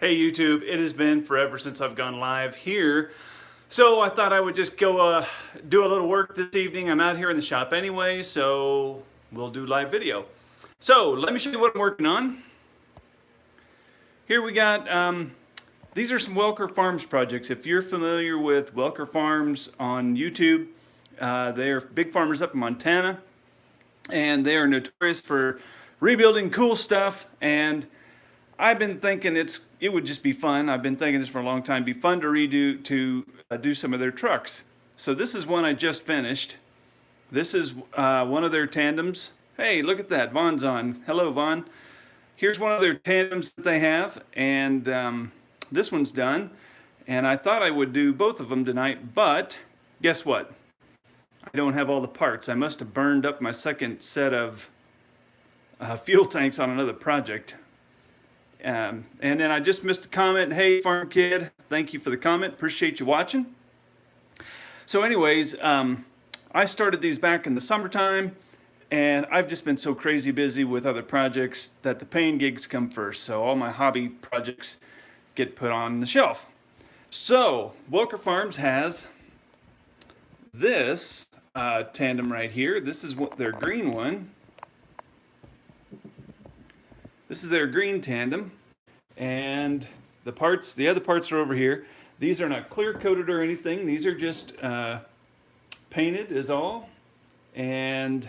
Hey YouTube, it has been forever since I've gone live here. So I thought I would just go do a little work this evening. I'm out here in the shop anyway, so we'll do live video. So let me show you what I'm working on. Here we got, these are some Welker Farms projects. If you're familiar with Welker Farms on YouTube, they are big farmers up in Montana, and they are notorious for rebuilding cool stuff. And I've been thinking it would just be fun. I've been thinking this for a long time. Be fun to do some of their trucks. So this is one I just finished. This is one of their tandems. Hey, look at that. Vaughn's on. Hello, Vaughn. Here's one of their tandems that they have, and this one's done. And I thought I would do both of them tonight, but guess what? I don't have all the parts. I must have burned up my second set of fuel tanks on another project. And then I just missed a comment. Hey, Farm Kid, thank you for the comment. Appreciate you watching. So anyways, I started these back in the summertime, and I've just been so crazy busy with other projects that the paying gigs come first. So all my hobby projects get put on the shelf. So Welker Farms has this tandem right here. This is what their green one. This is their green tandem, and the other parts are over here. These are not clear coated or anything. These are just painted is all. And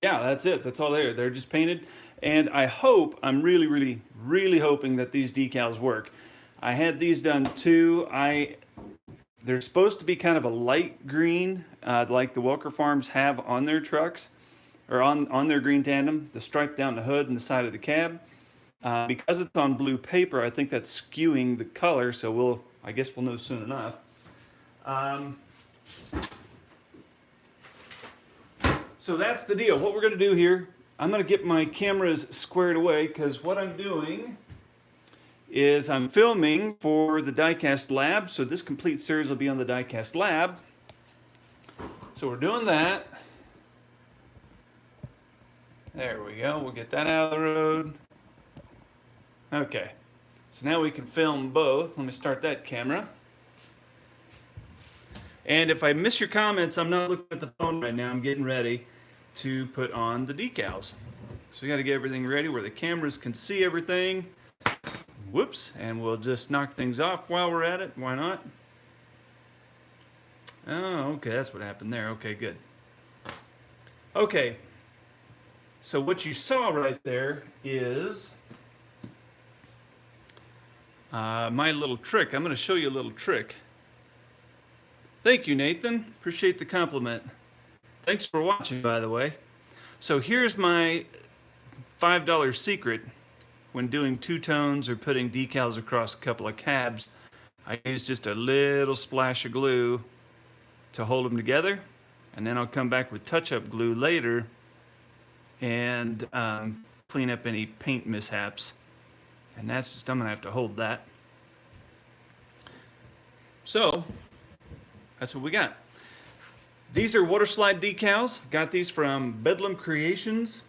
yeah, that's it. That's all there. They're just painted. And I'm really hoping that these decals work. I had these done too. They're supposed to be kind of a light green, like the Welker Farms have on their trucks, or on their green tandem, the stripe down the hood and the side of the cab. Because it's on blue paper, I think that's skewing the color, so I guess we'll know soon enough. So that's the deal. What we're gonna do here, I'm gonna get my cameras squared away, because what I'm doing is I'm filming for the Diecast Lab, so this complete series will be on the Diecast Lab. So we're doing that. There we go, we'll get that out of the road. Okay, so now we can film both. Let me start that camera. And if I miss your comments, I'm not looking at the phone right now. I'm getting ready to put on the decals. So we gotta get everything ready where the cameras can see everything. Whoops, and we'll just knock things off while we're at it. Why not? Oh, okay, that's what happened there. Okay, good. Okay. So what you saw right there is my little trick. I'm going to show you a little trick. Thank you, Nathan. Appreciate the compliment. Thanks for watching, by the way. So here's my $5 secret when doing two-tones or putting decals across a couple of cabs. I use just a little splash of glue to hold them together, and then I'll come back with touch-up glue later and clean up any paint mishaps. And that's just, I'm gonna have to hold that. So, that's what we got. These are water slide decals. Got these from Bedlam Creations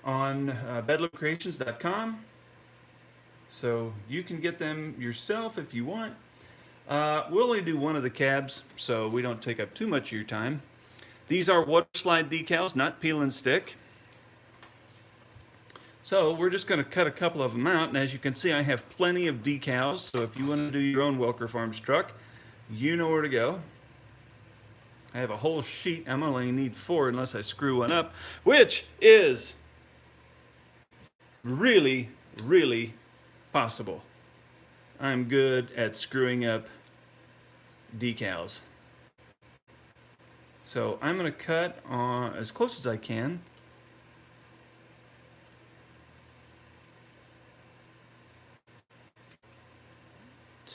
on bedlamcreations.com. So you can get them yourself if you want. We'll only do one of the cabs, so we don't take up too much of your time. These are water slide decals, not peel and stick. So we're just going to cut a couple of them out, and as you can see, I have plenty of decals, so if you want to do your own Welker Farms truck, you know where to go. I have a whole sheet. I'm only need 4 unless I screw one up, which is really possible. I'm good at screwing up decals. So I'm going to cut on as close as I can.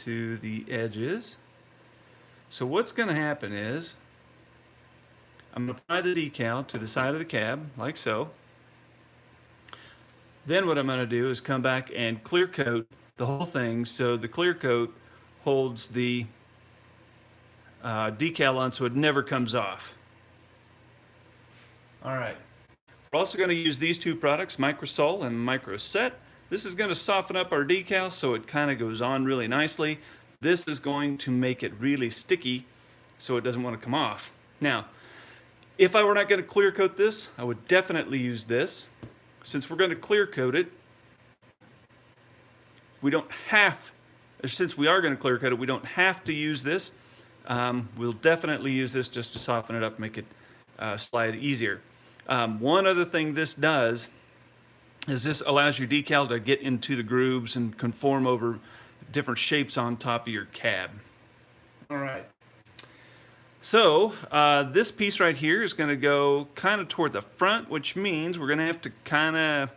To the edges. So what's going to happen is I'm going to apply the decal to the side of the cab like so. Then what I'm going to do is come back and clear coat the whole thing so the clear coat holds the decal on so it never comes off. All right. We're also going to use these two products, Microsol and Microset. This is going to soften up our decal so it kind of goes on really nicely. This is going to make it really sticky so it doesn't want to come off. Now, if I were not going to clear coat this, I would definitely use this. Since we're going to clear coat it, since we are going to clear coat it, we don't have to use this. We'll definitely use this just to soften it up, make it slide easier. One other thing this does is this allows your decal to get into the grooves and conform over different shapes on top of your cab. All right. So this piece right here is going to go kind of toward the front, which means we're going to have to kind of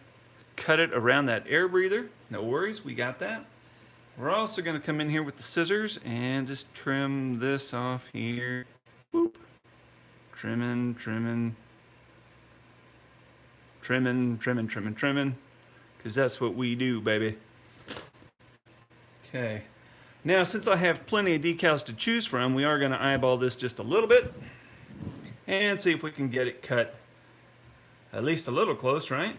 cut it around that air breather. No worries, we got that. We're also going to come in here with the scissors and just trim this off here. Whoop. Trimming, because that's what we do, baby. Okay. Now, since I have plenty of decals to choose from, we are going to eyeball this just a little bit and see if we can get it cut at least a little close, right?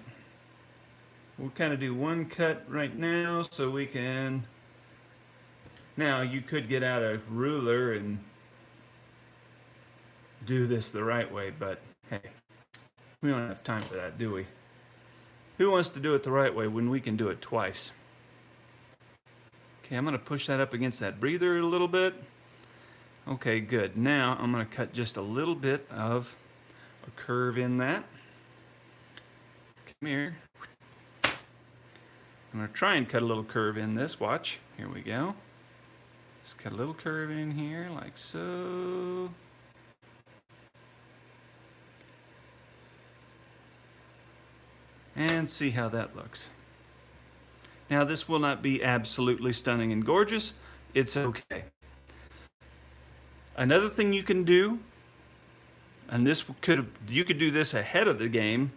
We'll kind of do one cut right now so we can... Now, you could get out a ruler and do this the right way, but hey, we don't have time for that, do we? Who wants to do it the right way when we can do it twice? Okay, I'm going to push that up against that breather a little bit. Okay, good. Now I'm going to cut just a little bit of a curve in that. Come here. I'm going to try and cut a little curve in this. Watch. Here we go. Just cut a little curve in here like so. And see how that looks. Now, this will not be absolutely stunning and gorgeous. It's okay. Another thing you can do, and you could do this ahead of the game.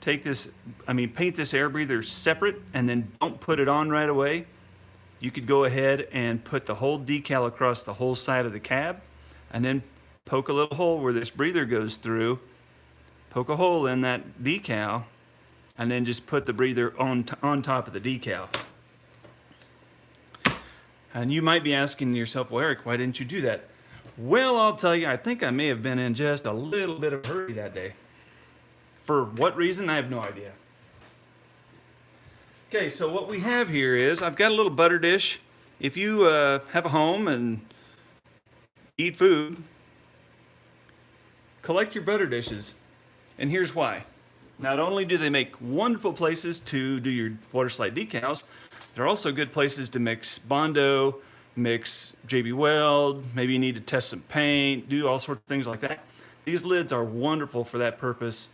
Paint this air breather separate and then don't put it on right away. You could go ahead and put the whole decal across the whole side of the cab and then poke a little hole where this breather goes through. Poke a hole in that decal and then just put the breather on top of the decal. And you might be asking yourself, well, Eric, why didn't you do that? Well, I'll tell you, I think I may have been in just a little bit of a hurry that day. For what reason, I have no idea. Okay, so what we have here is, I've got a little butter dish. If you have a home and eat food, collect your butter dishes. And here's why. Not only do they make wonderful places to do your water slide decals, they're also good places to mix Bondo, mix JB Weld, maybe you need to test some paint, do all sorts of things like that. These lids are wonderful for that purpose.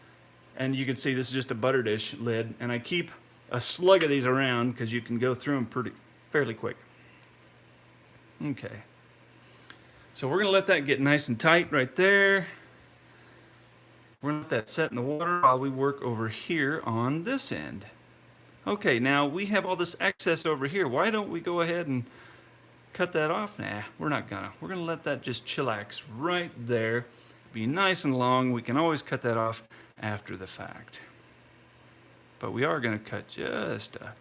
And you can see this is just a butter dish lid, and I keep a slug of these around because you can go through them fairly quick. Okay. So we're going to let that get nice and tight right there. We're going to let that set in the water while we work over here on this end. Okay, now we have all this excess over here. Why don't we go ahead and cut that off? Nah, we're not gonna. We're going to let that just chillax right there. Be nice and long. We can always cut that off after the fact. But we are going to cut just a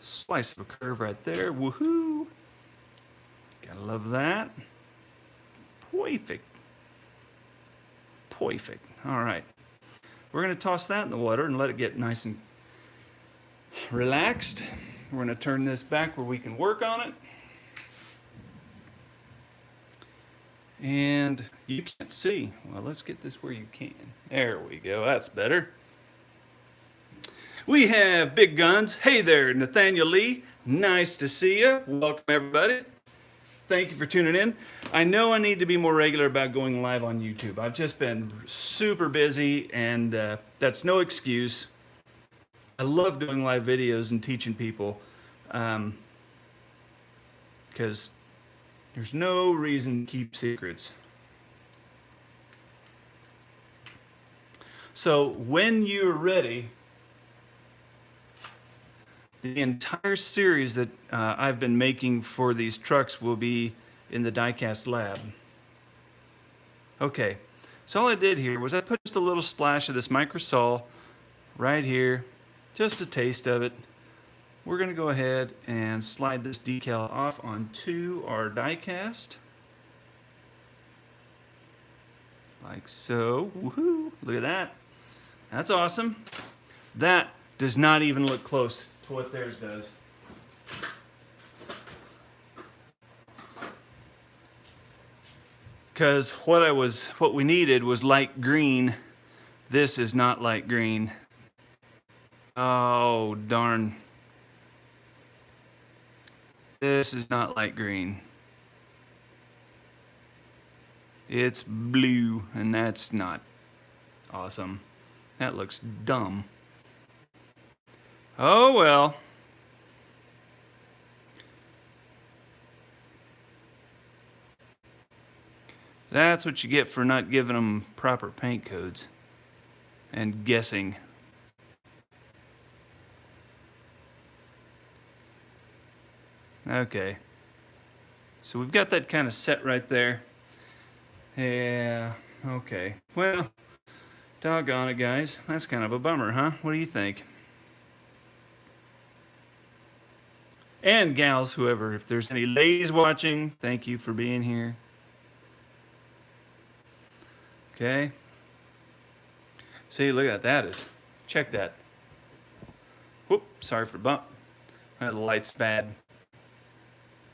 slice of a curve right there. Woohoo! Gotta love that. Perfect. Perfect. All right. We're going to toss that in the water and let it get nice and relaxed. We're going to turn this back where we can work on it. And you can't see. Well, let's get this where you can. There we go. That's better. We have big guns. Hey there, Nathaniel Lee. Nice to see you. Welcome, everybody. Thank you for tuning in. I know I need to be more regular about going live on YouTube. I've just been super busy, and that's no excuse. I love doing live videos and teaching people because there's no reason to keep secrets. So when you're ready, the entire series that I've been making for these trucks will be in the die-cast lab. Okay, so all I did here was I put just a little splash of this microsol right here, just a taste of it. We're going to go ahead and slide this decal off onto our die cast. Like so. Woohoo! Look at that. That's awesome. That does not even look close to what theirs does. Because what we needed was light green. This is not light green. Oh, darn. This is not light green. It's blue, and that's not awesome. That looks dumb. Oh well. That's what you get for not giving them proper paint codes and guessing. Okay. So we've got that kind of set right there. Yeah, okay. Well, doggone it, guys. That's kind of a bummer, huh? What do you think? And gals, whoever, if there's any ladies watching, thank you for being here. Okay. See, look at that. Check that. Whoop, sorry for the bump. The light's bad.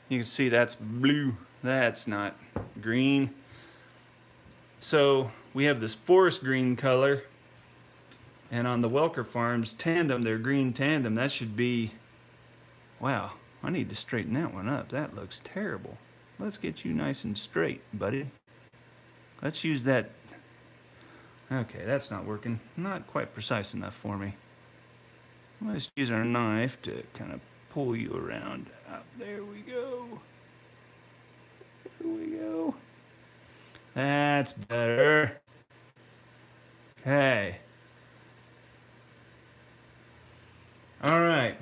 You can see that's blue. That's not green. So we have this forest green color. And on the Welker Farms tandem, their green tandem, that should be... Wow, I need to straighten that one up. That looks terrible. Let's get you nice and straight, buddy. Let's use that. Okay, that's not working. Not quite precise enough for me. Let's use our knife to kind of pull you around. There we go. There we go. That's better. Okay. All right.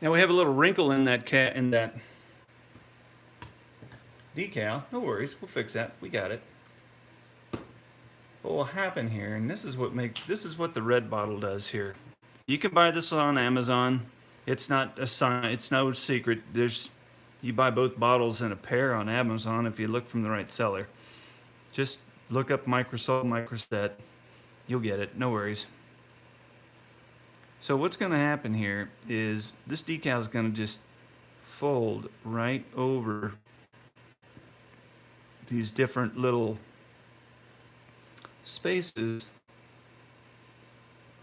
Now we have a little wrinkle in that decal. No worries, we'll fix that. We got it. What will happen here, and this is what the red bottle does here. You can buy this on Amazon. It's not a sign. It's no secret. You buy both bottles in a pair on Amazon if you look from the right seller. Just look up Microsol, Microset. You'll get it. No worries. So what's going to happen here is this decal is going to just fold right over these different little spaces,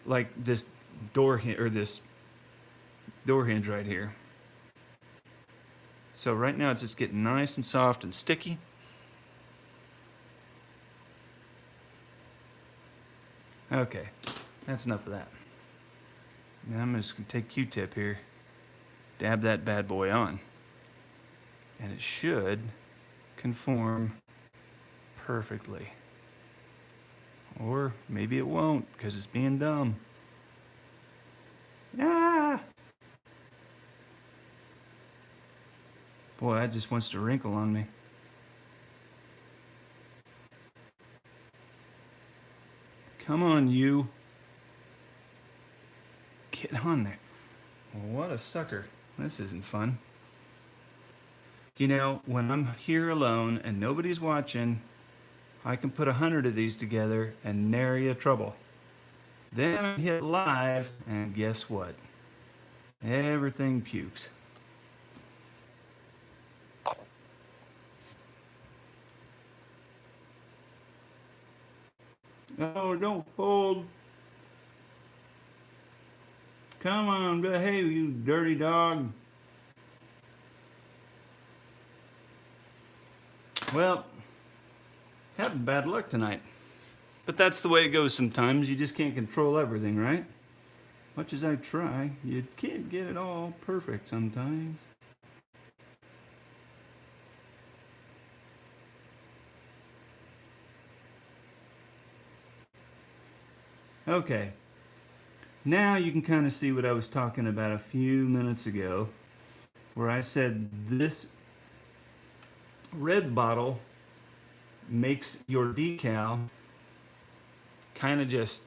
like this door hinge right here. So right now it's just getting nice and soft and sticky. Okay, that's enough of that. Now I'm just going to take Q-tip here, dab that bad boy on, and it should conform perfectly. Or maybe it won't, because it's being dumb. Ah! Boy, that just wants to wrinkle on me. Come on, you. Get on there. What a sucker. This isn't fun. You know, when I'm here alone and nobody's watching, I can put 100 of these together and nary a trouble. Then I hit live, and guess what? Everything pukes. Oh, don't fold. Come on, behave, you dirty dog. Well, having bad luck tonight. But that's the way it goes sometimes. You just can't control everything, right? Much as I try, you can't get it all perfect sometimes. Okay. Now you can kind of see what I was talking about a few minutes ago, where I said this red bottle makes your decal kind of just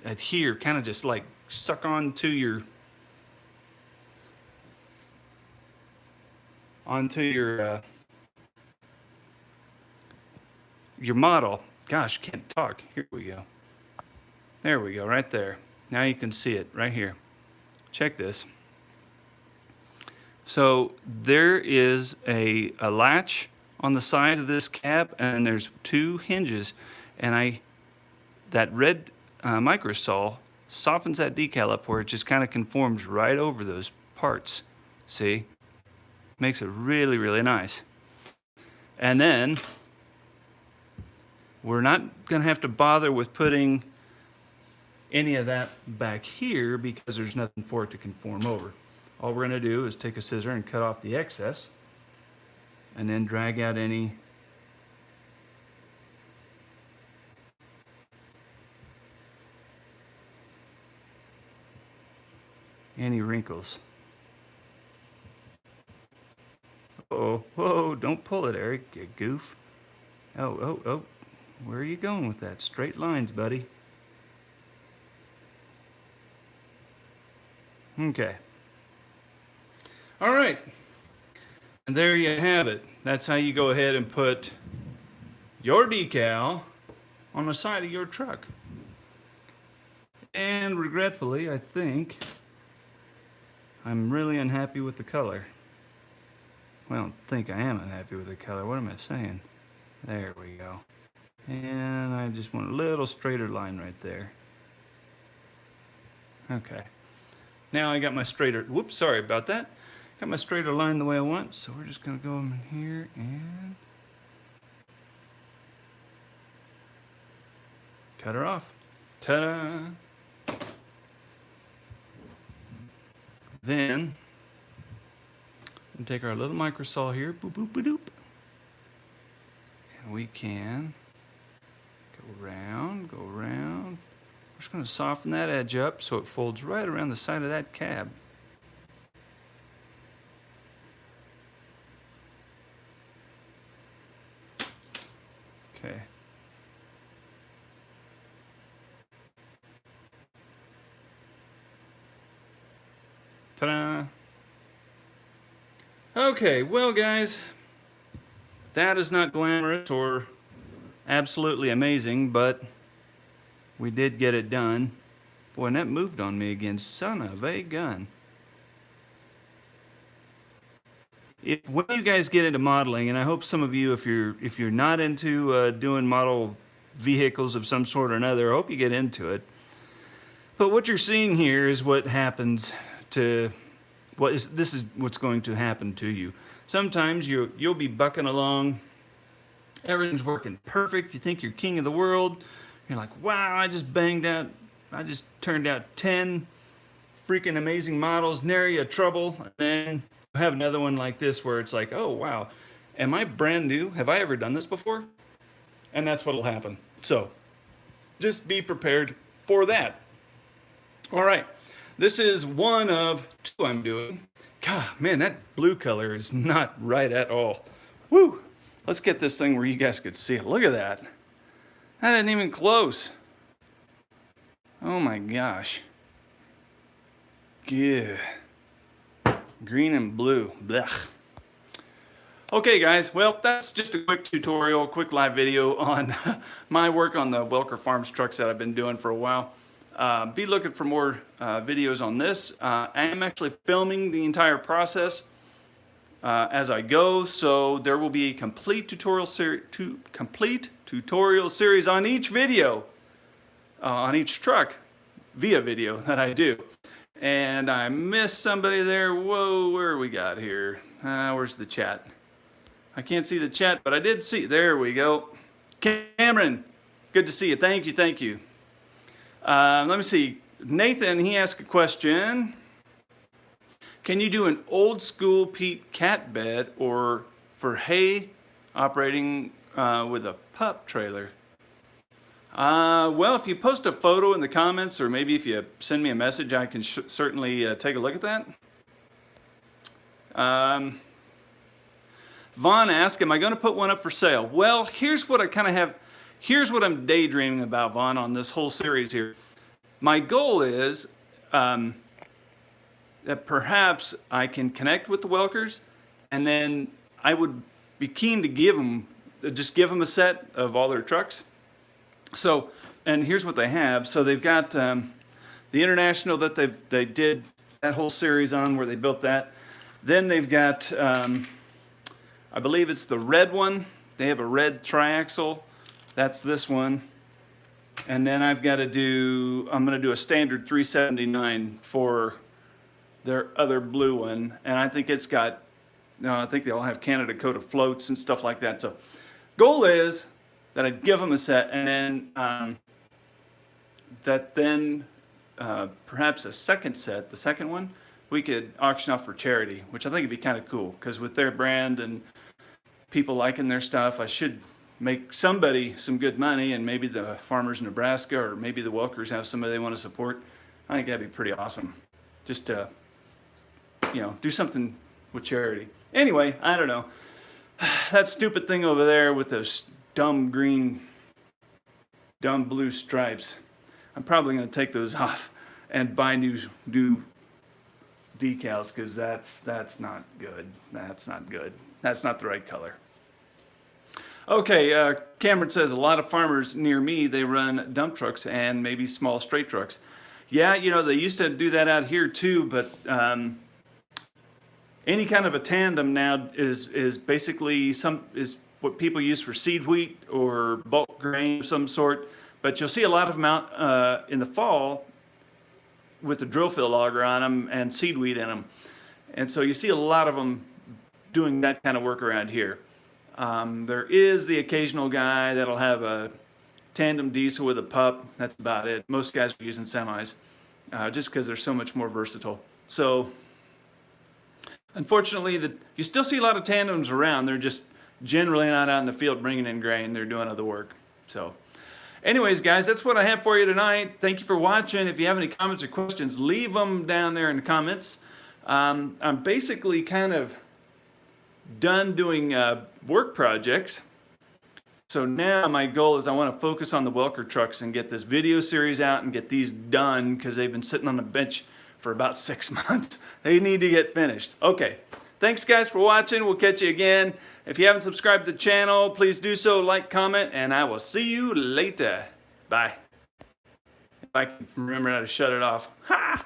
adhere, kind of just like suck onto your model. Gosh, can't talk. Here we go. There we go, right there. Now you can see it right here. Check this. So there is a latch on the side of this cab, and there's 2 hinges, and that red microsol softens that decal up where it just kind of conforms right over those parts. See? Makes it really, really nice. And then we're not going to have to bother with putting any of that back here because there's nothing for it to conform over. All we're going to do is take a scissor and cut off the excess and then drag out any wrinkles. Oh, whoa, don't pull it, Eric, you goof. Oh, where are you going with that? Straight lines, buddy. Okay. All right. And there you have it. That's how you go ahead and put your decal on the side of your truck. And regretfully, I think I'm really unhappy with the color. Well, I don't think I am unhappy with the color. What am I saying? There we go. And I just want a little straighter line right there. Okay. Now I got my straighter, whoops, sorry about that. Got my straighter line the way I want, so we're just gonna go in here and cut her off. Ta-da! Then we'll take our little microsaw here, boop, boop, boop, doop. And we can go around, go around. We're just going to soften that edge up so it folds right around the side of that cab. Okay. Ta-da! Okay, well guys, that is not glamorous or absolutely amazing, but we did get it done. Boy, and that moved on me again, son of a gun. When you guys get into modeling, and I hope some of you, if you're not into doing model vehicles of some sort or another, I hope you get into it. But what you're seeing here is what happens to this is what's going to happen to you. Sometimes you'll be bucking along, everything's working perfect, you think you're king of the world, you're like, wow, I just turned out 10 freaking amazing models, nary a trouble, and then you have another one like this where it's like, oh wow, am I brand new? Have I ever done this before? And that's what'll happen. So just be prepared for that. All right. This is one of 2 I'm doing. God, man, that blue color is not right at all. Woo! Let's get this thing where you guys could see it. Look at that. That isn't even close. Oh my gosh. Yeah. Green and blue. Blech. Okay guys, well that's just a quick tutorial, quick live video on my work on the Welker Farms trucks that I've been doing for a while. Be looking for more videos on this. I am actually filming the entire process as I go, so there will be a complete tutorial series on each video, on each truck via video that I do. And I missed somebody there. Whoa, where we got here? Where's the chat? I can't see the chat, but I did see. There we go. Cameron, good to see you. Thank you, thank you. Let me see. Nathan, he asked a question. Can you do an old school peat cat bed or for hay operating with a pup trailer? Well, if you post a photo in the comments or maybe if you send me a message, I can certainly take a look at that. Vaughn asked, am I going to put one up for sale? Well, here's what I kind of have. Here's what I'm daydreaming about, Vaughn, on this whole series here. my goal is that perhaps I can connect with the Welkers, and then I would be keen to just give them a set of all their trucks. So, and here's what they have. So they've got the International that they did that whole series on, where they built that. Then they've got, I believe it's the red one. They have a red triaxle. That's this one. And then I'm going to do a standard 379 for their other blue one. And I think it's got, I think they all have Canada coated floats and stuff like that. So goal is that I'd give them a set, and then perhaps a second set, the second one, we could auction off for charity, which I think would be kind of cool, because with their brand and people liking their stuff, I should make somebody some good money, and maybe the farmers in Nebraska, or maybe the Welkers have somebody they want to support. I think that'd be pretty awesome. Just to, do something with charity. Anyway, I don't know. That stupid thing over there with those dumb green, dumb blue stripes, I'm probably going to take those off and buy new decals, because that's not good. That's not good. That's not the right color. Okay, Cameron says a lot of farmers near me, they run dump trucks and maybe small straight trucks. Yeah, they used to do that out here too, but any kind of a tandem now is basically is what people use for seed wheat or bulk grain of some sort. But you'll see a lot of them out in the fall with the drill fill auger on them and seed wheat in them. And so you see a lot of them doing that kind of work around here. There is the occasional guy that'll have a tandem diesel with a pup. That's about it. Most guys are using semis just because they're so much more versatile. So unfortunately, you still see a lot of tandems around. They're just generally not out in the field bringing in grain. They're doing other work. So anyways, guys, that's what I have for you tonight. Thank you for watching. If you have any comments or questions, leave them down there in the comments. I'm basically kind of done doing work projects. So now my goal is I want to focus on the Welker trucks and get this video series out and get these done, because they've been sitting on the bench for about 6 months. They need to get finished. Okay, thanks guys for watching. We'll catch you again. If you haven't subscribed to the channel, please do so, like, comment, and I will see you later. Bye. If I can remember how to shut it off. Ha!